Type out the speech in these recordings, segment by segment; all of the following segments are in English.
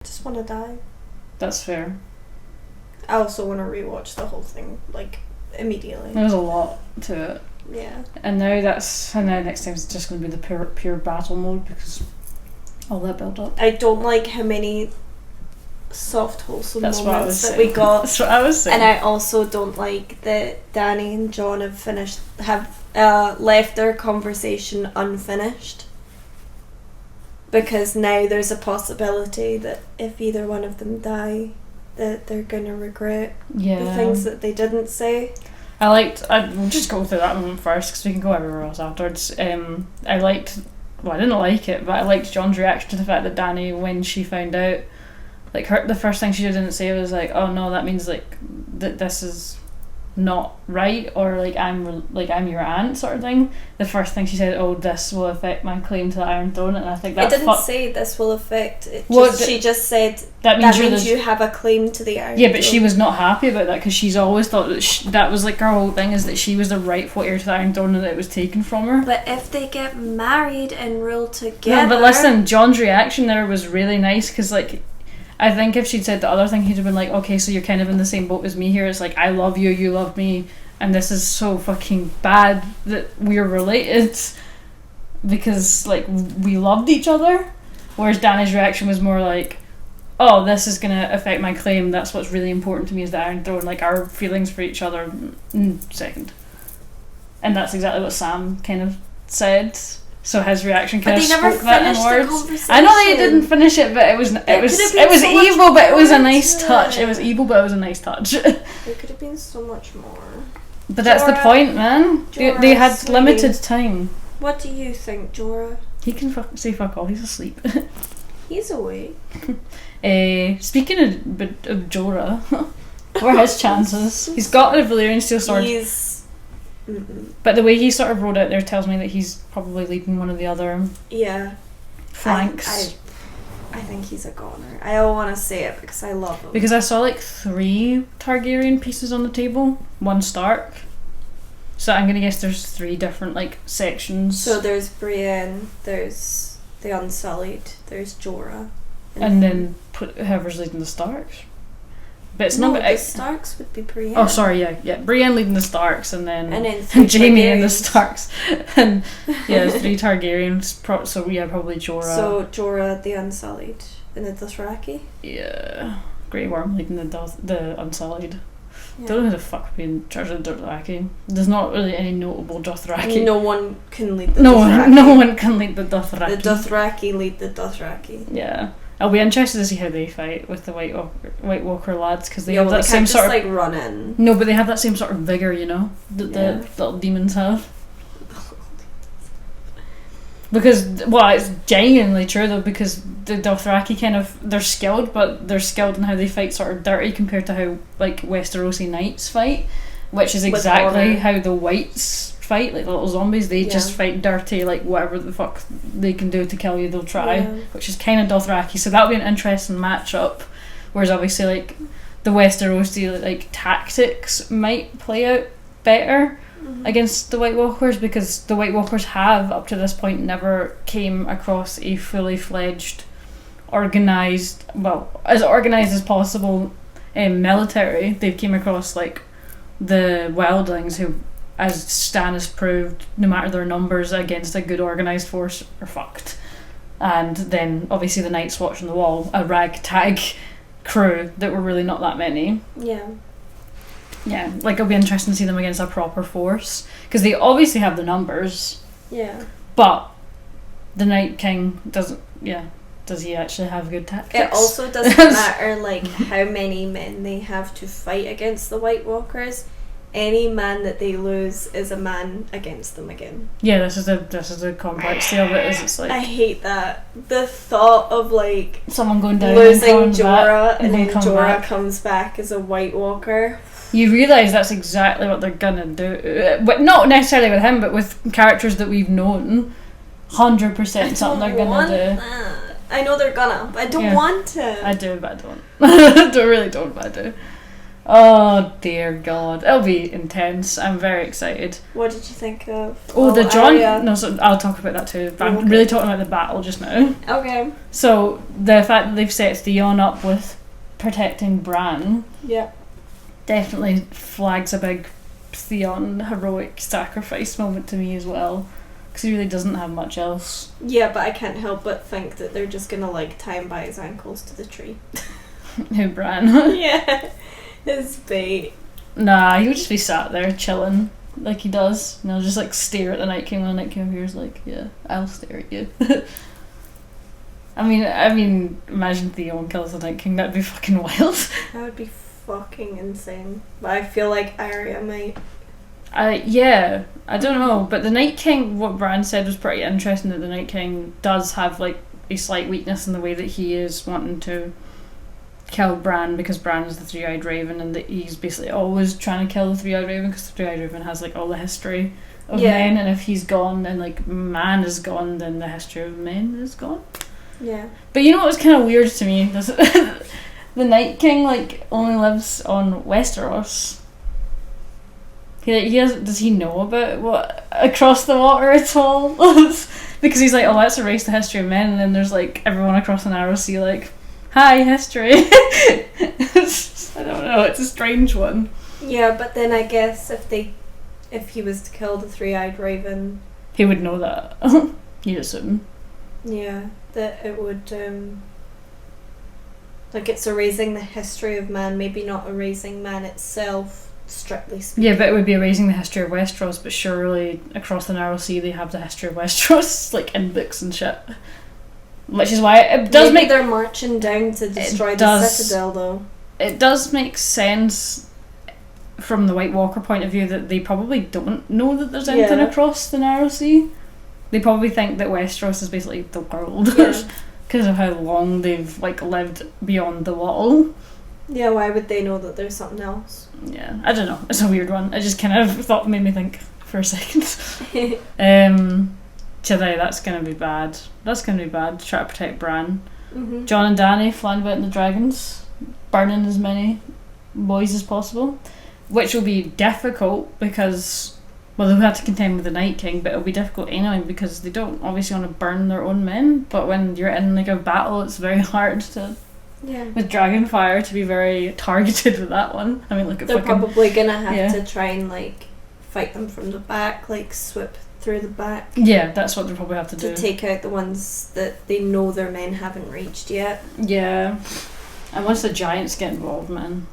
Just want to die. That's fair. I also want to rewatch the whole thing, like, immediately. There's a lot to it. Yeah. And now next time it's just going to be the pure battle mode because all that build up. I don't like how many soft, wholesome That's moments that we got. That's what I was saying. And I also don't like that Danny and John have left their conversation unfinished. Because now there's a possibility that if either one of them die, that they're gonna regret the things that they didn't say. We'll just go through that moment first because we can go everywhere else afterwards. I didn't like it, but I liked John's reaction to the fact that Danny, when she found out, like, the first thing she didn't say was like, oh no, that means like that this is not right, or like I'm your aunt sort of thing. The first thing she said, oh, this will affect my claim to the Iron Throne, and I think that it didn't say this will affect it. She just said that means you have a claim to the Iron Throne. Yeah, but she was not happy about that because she's always thought that that was like her whole thing, is that she was the rightful heir to the Iron Throne and that it was taken from her. But if they get married and rule together... No, but listen, John's reaction there was really nice because, like, I think if she'd said the other thing, he'd have been like, okay, so you're kind of in the same boat as me here. It's like, I love you, you love me, and this is so fucking bad that we're related because, like, we loved each other. Whereas Danny's reaction was more like, oh, this is going to affect my claim. That's what's really important to me is the Iron Throne. Like, our feelings for each other, second. And that's exactly what Sam kind of said. So his reaction kind of spoke that in words. I know they didn't finish it, but it was evil, but it was a nice touch. It was evil, but it was a nice touch. There could have been so much more. But that's the point, man. They had limited time. What do you think, Jorah? He can say fuck all. He's asleep. He's awake. Speaking of Jorah, what are his chances? He's got a Valyrian steel sword. But the way he sort of wrote it there tells me that he's probably leading one of the other flanks. I think he's a goner. I don't want to say it because I love him. Because I saw like 3 Targaryen pieces on the table, 1 Stark. So I'm gonna guess there's 3 different like sections. So there's Brienne, there's the Unsullied, there's Jorah, and then put whoever's leading the Starks. But it's not. The Starks would be Brienne. Oh, sorry, yeah. Brienne leading the Starks, and then Jaime and the Starks, and 3 Targaryens. So probably Jorah. So Jorah, the Unsullied, and the Dothraki. Yeah, Grey Worm leading the Unsullied. Yeah. Don't know who the fuck would be in charge of the Dothraki. There's not really any notable Dothraki. No one can lead the Dothraki. No one can lead the Dothraki. The Dothraki lead the Dothraki. Yeah. I'll be interested to see how they fight with the White Walker lads because they have that same sort of like run in. No, but they have that same sort of vigor, you know, that the little demons have. Because it's genuinely true though, because the Dothraki they're skilled, but they're skilled in how they fight sort of dirty compared to how like Westerosi knights fight, which is exactly how the Whites fight, like the little zombies. They just fight dirty, like whatever the fuck they can do to kill you, they'll try, which is kind of Dothraki. So that'll be an interesting matchup. Whereas obviously like the Westerosi like tactics might play out better against the White Walkers, because the White Walkers have up to this point never came across a fully fledged organised, as organised as possible military. They've came across like the wildlings who, as Stan has proved, no matter their numbers against a good organised force, are fucked. And then obviously the Night's Watch on the Wall, a ragtag crew that were really not that many. Yeah, like it'll be interesting to see them against a proper force, because they obviously have the numbers. Yeah. But the Night King doesn't. Yeah, does he actually have good tactics? It also doesn't matter like how many men they have to fight against the White Walkers. Any man that they lose is a man against them again. Yeah, this is the complexity of it. Is it's like I hate that the thought of like someone going down, losing Jorah, and then Jorah back. Comes back as a White Walker. You realise that's exactly what they're gonna do, but not necessarily with him, but with characters that we've known. 100% something they're gonna do. That. I know they're gonna, but I don't want to. I do, but I don't. I really don't, but I do. Oh dear God, it'll be intense. I'm very excited. What did you think of? The John. Arya? No, so I'll talk about that too. But I'm Okay. really talking about the battle just now. Okay. So the fact that they've set Theon up with protecting Bran Yeah. definitely flags a big Theon heroic sacrifice moment to me as well, because he really doesn't have much else. Yeah, but I can't help but think that they're just gonna like tie him by his ankles to the tree. Who, Bran? Yeah. His bait. Nah, he would just be sat there chilling like he does, and he'll just like stare at the Night King when the Night King appears. Like, yeah, I'll stare at you. I mean, imagine Theon kills the Night King. That'd be fucking wild. That would be fucking insane. But I feel like Arya might. Yeah, I don't know, but the Night King, what Bran said was pretty interesting, that the Night King does have like a slight weakness in the way that he is wanting to kill Bran, because Bran is the three-eyed raven, and that he's basically always trying to kill the three-eyed raven, because the three-eyed raven has like all the history of men, and if he's gone and like man is gone, then the history of men is gone. Yeah. But you know what was kind of weird to me? The Night King like only lives on Westeros. Does he know about what across the water at all? Because he's like, oh, let's erase the history of men, and then there's like everyone across the narrow sea like, hi, history. I don't know, it's a strange one. Yeah, but then I guess if he was to kill the three-eyed raven, he would know that. You'd assume. Yeah, that it would like it's erasing the history of man, maybe not erasing man itself, strictly speaking. Yeah, but it would be erasing the history of Westeros, but surely across the narrow sea they have the history of Westeros, like in books and shit. Which is why it does maybe make... they're marching down to destroy the Citadel, though. It does make sense from the White Walker point of view that they probably don't know that there's anything across the narrow sea. They probably think that Westeros is basically the world, because of how long they've like lived beyond the wall. Yeah, why would they know that there's something else? Yeah, I don't know. It's a weird one. I just kind of made me think for a second. Today, that's going to be bad. That's going to be bad to try to protect Bran. Mm-hmm. Jon and Dany flying about in the dragons, burning as many boys as possible, which will be difficult because, well, they'll have to contend with the Night King, but it'll be difficult anyway because they don't obviously want to burn their own men, but when you're in like a battle, it's very hard to... Yeah. With Dragonfire to be very targeted with that one. I mean, look at they're fucking... probably going to have to try and like fight them from the back, like swoop through the back. Yeah, that's what they'll probably have to do. To take out the ones that they know their men haven't reached yet. Yeah. And once the giants get involved, man.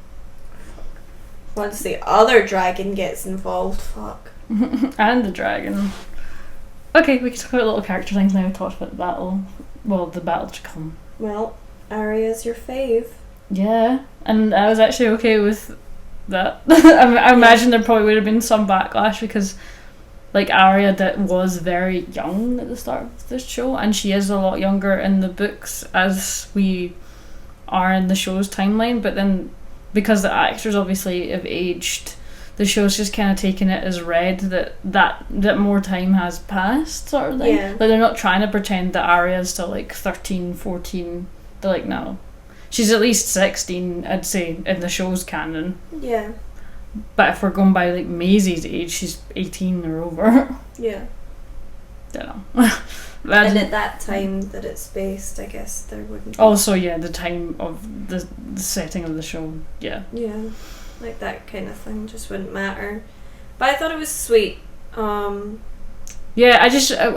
Once the other dragon gets involved, fuck. And the dragon. Okay, we can talk about little character things now. We talked about the battle. Well, the battle to come. Well, Arya's your fave. Yeah, and I was actually okay with that. I imagine there probably would have been some backlash because like Arya that was very young at the start of this show, and she is a lot younger in the books as we are in the show's timeline, but then because the actors obviously have aged, the show's just kind of taken it as read that more time has passed, sort of thing. Yeah. Like they're not trying to pretend that Arya's still like 13, 14. They're like, no, she's at least 16, I'd say, in the show's canon. Yeah. But if we're going by like Maisie's age, she's 18 or over. Yeah. Don't know. And at that time that it's based, I guess there wouldn't be. Also, yeah, the time of the setting of the show, yeah. Yeah, like that kind of thing just wouldn't matter. But I thought it was sweet. Yeah,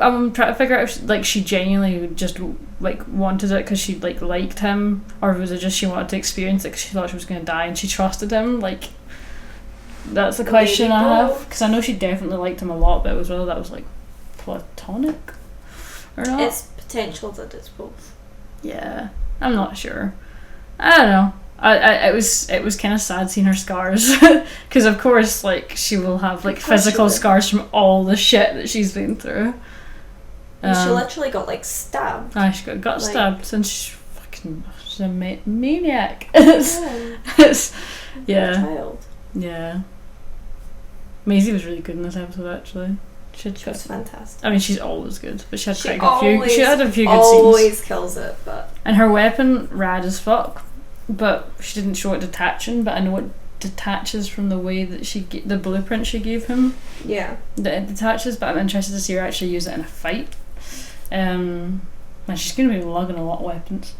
I'm trying to figure out if like she genuinely just like wanted it because she like liked him, or was it just she wanted to experience it because she thought she was going to die and she trusted him. Like that's the question I have, because I know she definitely liked him a lot, but it was whether that was like platonic or not. It's potential that it's both. Yeah, I'm not sure. I don't know. It was kind of sad seeing her scars because of course like she will have like physical scars from all the shit that she's been through. She literally got like stabbed. She got stabbed and she's a maniac. Yeah. Child. Yeah. Maisie was really good in this episode actually. She was fantastic. I mean, she's always good, but she had She she had a few good scenes. Always kills it, but and her weapon rad as fuck. But she didn't show it detaching, but I know it detaches from the way that the blueprint she gave him. Yeah. That it detaches, but I'm interested to see her actually use it in a fight. And she's going to be lugging a lot of weapons.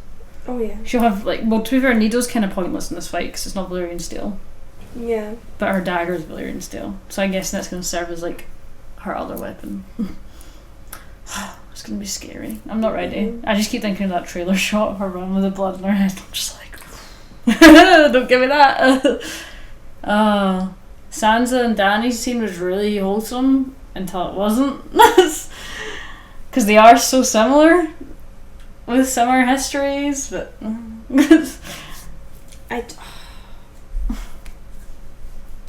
Oh yeah. She'll have, like, well, to be fair, Nido's kind of pointless in this fight because it's not Valyrian steel. Yeah. But her dagger is Valyrian steel, so I guess that's going to serve as, like, her other weapon. It's going to be scary. I'm not ready. I just keep thinking of that trailer shot of her running with the blood in her head. I'm just like, don't give me that. Sansa and Dany's scene was really wholesome until it wasn't. Because they are so similar with similar histories, but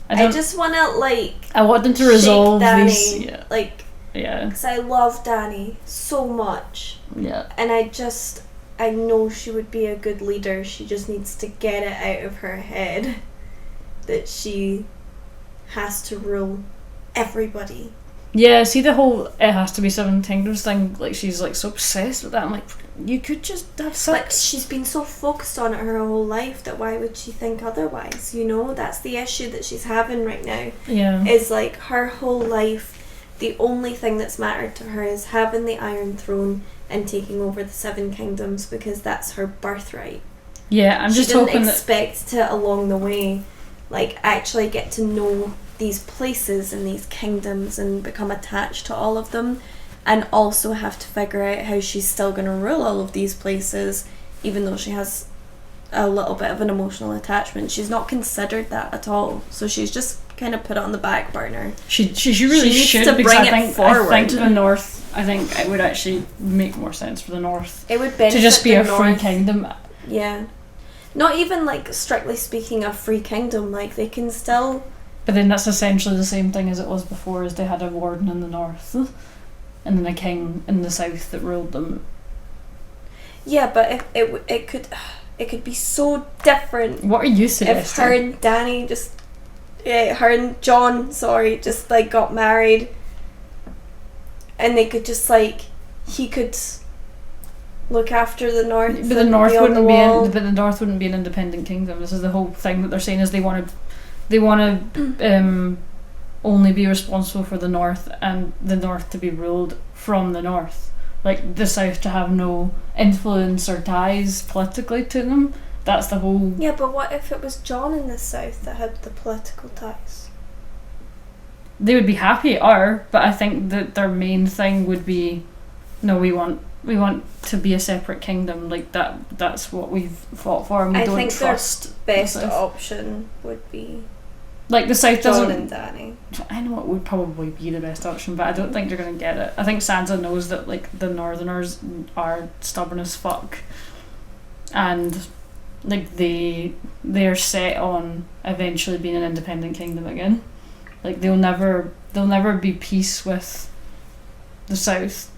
I just want to, like, I want them to resolve Dany, these. Yeah. Like, yeah. because I love Dany so much. Yeah. And I know she would be a good leader. She just needs to get it out of her head that she has to rule everybody. Yeah, see the whole it has to be Seven Kingdoms thing, like she's like so obsessed with that. I'm like, you could just have sex. But she's been so focused on it her whole life that why would she think otherwise, you know? That's the issue that she's having right now. Yeah. Is like her whole life, the only thing that's mattered to her is having the Iron Throne and taking over the Seven Kingdoms because that's her birthright. Yeah, I'm just hoping she didn't expect to, along the way, like, actually get to know these places and these kingdoms and become attached to all of them, and also have to figure out how she's still going to rule all of these places even though she has a little bit of an emotional attachment. She's not considered that at all, so she's just kind of put it on the back burner. She really needs should, to because bring I it think forward. I think the North, I think it would actually make more sense for the North. It would benefit to just be the a free North. kingdom. Yeah. Not even, like, strictly speaking a free kingdom, like, they can still... But then that's essentially the same thing as it was before, as they had a warden in the north and then a king in the south that ruled them. Yeah, but it could be so different. What are you If suggesting? her and Dany just... her and John, just, like, got married, and they could just, like... He could look after the North. But the North but the North wouldn't be an independent kingdom. This is the whole thing that they're saying, is they want to only be responsible for the North, and the North to be ruled from the North. Like, the South to have no influence or ties politically to them. That's the whole... Yeah, but what if it was John in the South that had the political ties? They would be happy, but I think that their main thing would be, no, we want to be a separate kingdom. Like, that's what we've fought for, and we don't trust their best the South. option would be, like, the South John doesn't... and Dany. I know it would probably be the best option, but I don't think they're going to get it. I think Sansa knows that, like, the Northerners are stubborn as fuck, and, like, they're set on eventually being an independent kingdom again. Like, they'll never be peace with the South.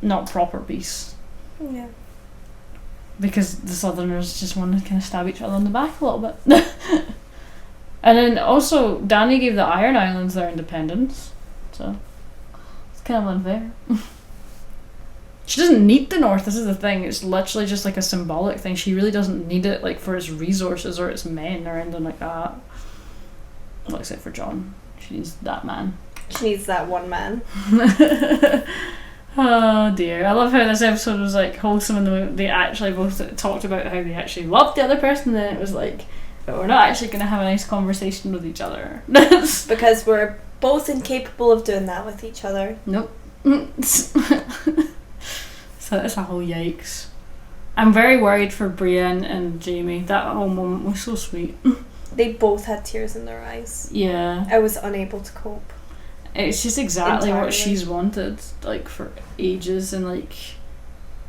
Not proper peace. Yeah. Because the Southerners just want to kind of stab each other in the back a little bit. And then also, Dany gave the Iron Islands their independence, so it's kind of unfair. She doesn't need the North, this is the thing. It's literally just like a symbolic thing. She really doesn't need it, like, for its resources or its men or anything like that. Well, except for John. She needs that man. She needs that one man. Oh dear. I love how this episode was, like, wholesome, and they actually both talked about how they actually loved the other person, and then it was like, but we're not actually going to have a nice conversation with each other. Because we're both incapable of doing that with each other. Nope. So it's a whole yikes. I'm very worried for Brienne and Jaime. That whole moment was so sweet. They both had tears in their eyes. Yeah. I was unable to cope. It's just exactly Entirely. what she's wanted, like, for ages, and, like,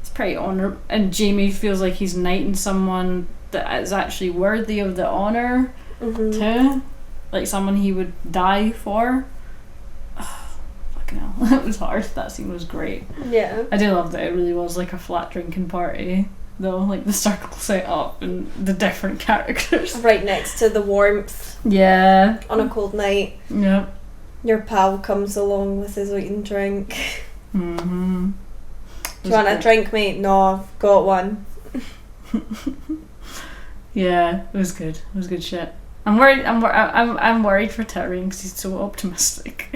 it's pretty honour. And Jaime feels like he's knighting someone that is actually worthy of the honour too, like someone he would die for. Fucking hell, it was hard. That scene was great. Yeah. I do love that it really was like a flat drinking party, though, like the circle set up and the different characters. Right next to the warmth. Yeah. On a cold night. Yep. Your pal comes along with his eating drink. Mm-hmm. Do you want a drink, mate? No, I've got one. Yeah, it was good. It was good shit. I'm worried. I'm worried for Tyrion because he's so optimistic.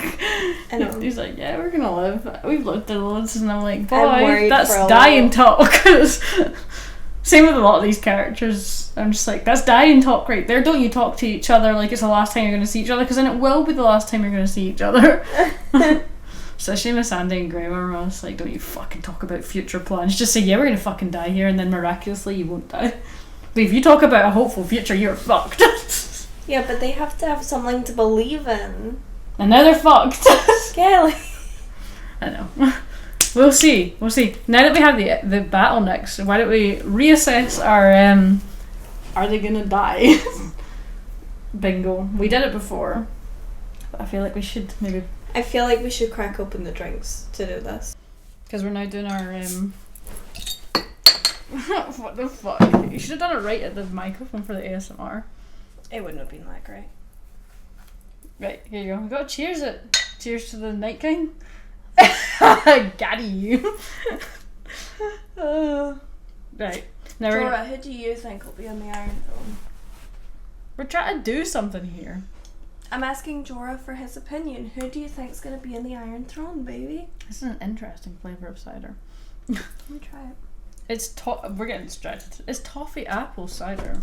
I know. He's like, yeah, we're gonna live. We've lived in loads, and I'm like, boy, I'm that's die and talk. Same with a lot of these characters. I'm just like, that's die and talk right there. Don't you talk to each other like it's the last time you're gonna see each other, because then it will be the last time you're gonna see each other. Especially with Sandy and Graham, I was like, don't you fucking talk about future plans. Just say, yeah, we're gonna fucking die here, and then miraculously you won't die. But if you talk about a hopeful future, you're fucked. Yeah, but they have to have something to believe in. And now they're fucked. Kelly. I know. We'll see. Now that we have the battle next, why don't we reassess our are they gonna die? Bingo. We did it before. But I feel like we should maybe... I feel like we should crack open the drinks to do this. Because we're now doing our what the fuck? You should have done it right at the microphone for the ASMR. It wouldn't have been that great. Right, here you go. We got cheers it. Cheers to the Night King. Got you. Right. Now Jorah, who do you think will be on the Iron Throne? we're trying to do something here. I'm asking Jorah for his opinion. Who do you think's going to be in the Iron Throne, baby? This is an interesting flavour of cider. Let me try it. It's we're getting distracted. It's toffee apple cider.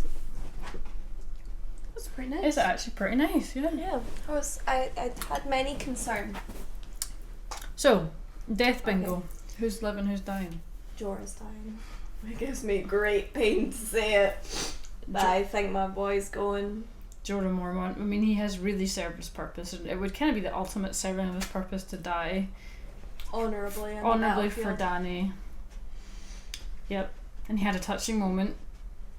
That's pretty nice. It's actually pretty nice, yeah. Yeah. I had many concerns. So, death bingo. Okay. Who's living, who's dying? Jorah's dying. It gives me great pain to say it. But I think my boy's going. Jorah Mormont. I mean, he has really served his purpose, and it would kind of be the ultimate serving of his purpose to die Honourably for Dany. Yep. And he had a touching moment.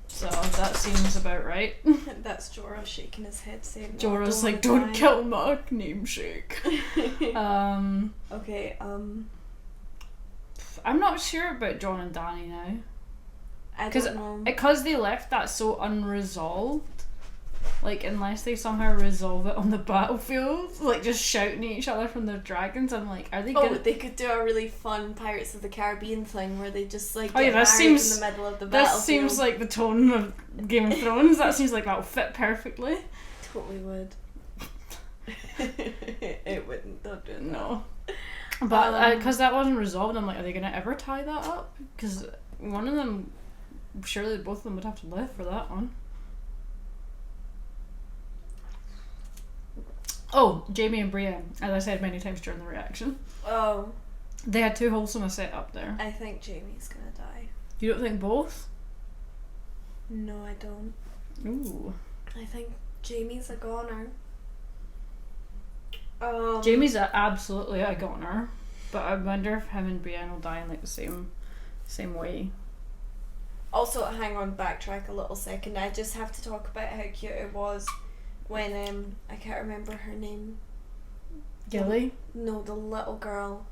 So that seems about right. That's Jorah shaking his head saying, Jorah's like, don't kill my namesake. Okay, I'm not sure about Jon and Dany now. I don't know. Because they left that so unresolved. Like, unless they somehow resolve it on the battlefield, like just shouting at each other from their dragons, I'm like, are they gonna... they could do a really fun Pirates of the Caribbean thing where they just like get married in the middle of the battlefield. This seems like the tone of Game of Thrones. That seems like that would fit perfectly. Totally would. It wouldn't, don't do that. No. But because that wasn't resolved, I'm like, are they going to ever tie that up? Because one of them, surely both of them would have to live for that one. Oh, Jaime and Brienne, as I said many times during the reaction. Oh. They had too wholesome a set up there. I think Jaime's gonna die. You don't think both? No, I don't. Ooh. I think Jaime's a goner. Jaime's absolutely a goner, but I wonder if him and Brienne will die in like the same way. Also, hang on, backtrack a little second. I just have to talk about how cute it was when I can't remember her name. Gilly? No, the little girl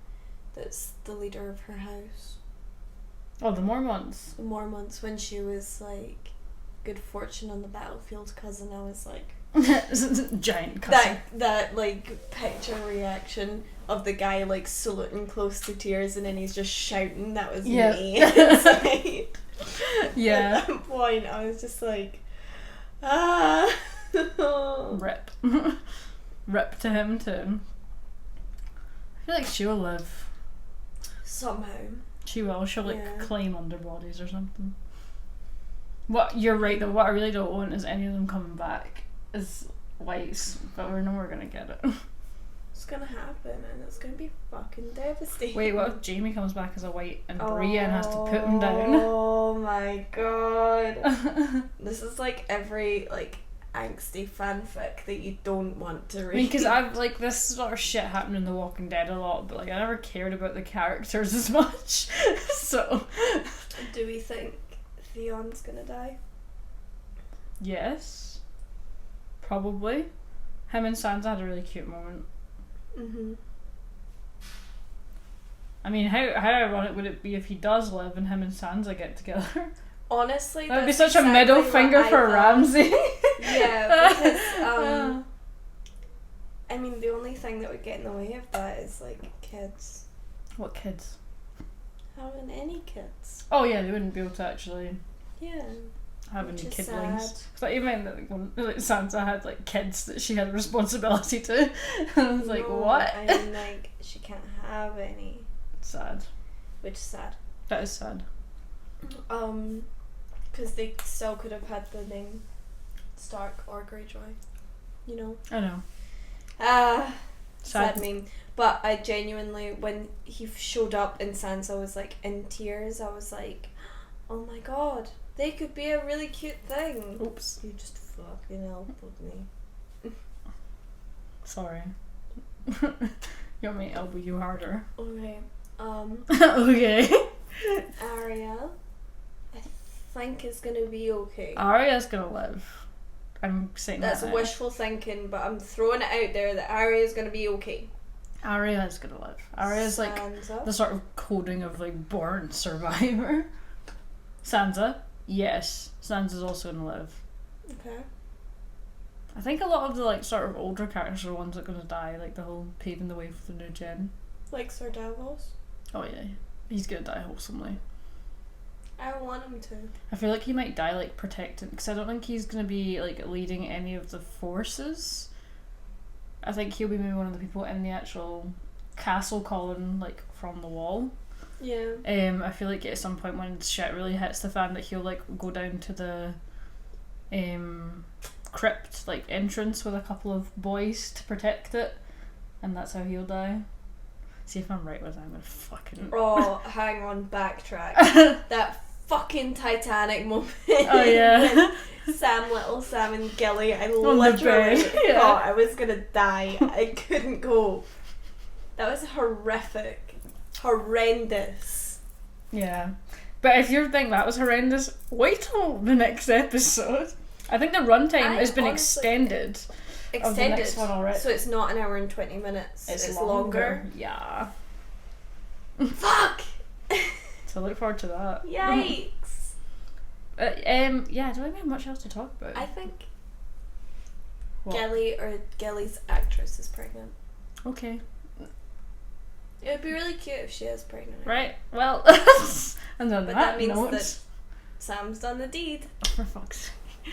that's the leader of her house. Oh, the Mormonts. The Mormonts, when she was like, good fortune on the battlefield cousin, I was like... Giant cousin. That like picture reaction of the guy like saluting close to tears and then he's just shouting, that was me. Like, yeah. At that point I was just like, ah. Rip. Rip to him too. I feel like she'll live. Somehow. She will. She'll like claim underbodies or something. What you're right though. What I really don't want is any of them coming back as whites, but we know we're gonna get it. It's gonna happen and it's gonna be fucking devastating. Wait, what if Jaime comes back as a white and Brienne has to put him down? Oh my god. This is like every like angsty fanfic that you don't want to read. I mean, because I've like this sort of shit happened in The Walking Dead a lot, but like I never cared about the characters as much. So, do we think Theon's gonna die? Yes, probably. Him and Sansa had a really cute moment. Mhm. I mean, how ironic would it be if he does live and him and Sansa get together? Honestly, that would be such a middle finger for Ramsay. Yeah, because I mean, the only thing that would get in the way of that is like kids. What kids? Having any kids. Oh yeah, they wouldn't be able to actually. Yeah. have Which any is kidlings. sad. Cause like, you meant that like Sansa had like kids that she had a responsibility to. And I was like, No, what? I mean, like, she can't have any. Sad. Which is sad. That is sad. Because they still could have had the name Stark or Greyjoy. You know? I know. Sad meme. But I genuinely, when he showed up and Sansa was like in tears, I was like, oh my god, they could be a really cute thing. Oops. You just fucking elbowed me. Sorry. You want me to elbow you harder? Okay. Okay. Arya, I think is gonna be okay. Arya's gonna live. I'm saying That's that. wishful thinking, but I'm throwing it out there that Arya's gonna be okay. Arya's gonna live. Arya's like Sansa? the sort of coding of like born survivor. Sansa, yes, Sansa's also gonna live. Okay. I think a lot of the like sort of older characters are the ones that are gonna die, like the whole paving the way for the new gen. Like Sir Davos? Oh yeah, he's gonna die wholesomely. I want him to. I feel like he might die like protecting, because I don't think he's gonna be like leading any of the forces. I think he'll be maybe one of the people in the actual castle calling like from the wall. Yeah. I feel like at some point when shit really hits the fan that he'll like go down to the crypt like entrance with a couple of boys to protect it, and that's how he'll die. See if I'm right with that. I'm gonna fucking Oh, hang on, backtrack. That fucking Titanic moment. Oh yeah. When Sam and Gilly, I On the literally bed, yeah. thought I was gonna die. I couldn't go. That was horrific. Horrendous. Yeah. But if you think that was horrendous, wait till the next episode. I think the runtime has been honestly- extended. Of the next one already. So it's not an hour and 20 minutes. It's longer. Yeah. Fuck! So look forward to that. Yikes. Yeah, I don't have much else to talk about. I think What? Gilly's actress is pregnant. Okay. It would be really cute if she is pregnant. Right. Well, and then But that that means note, that Sam's done the deed. for fuck's sake.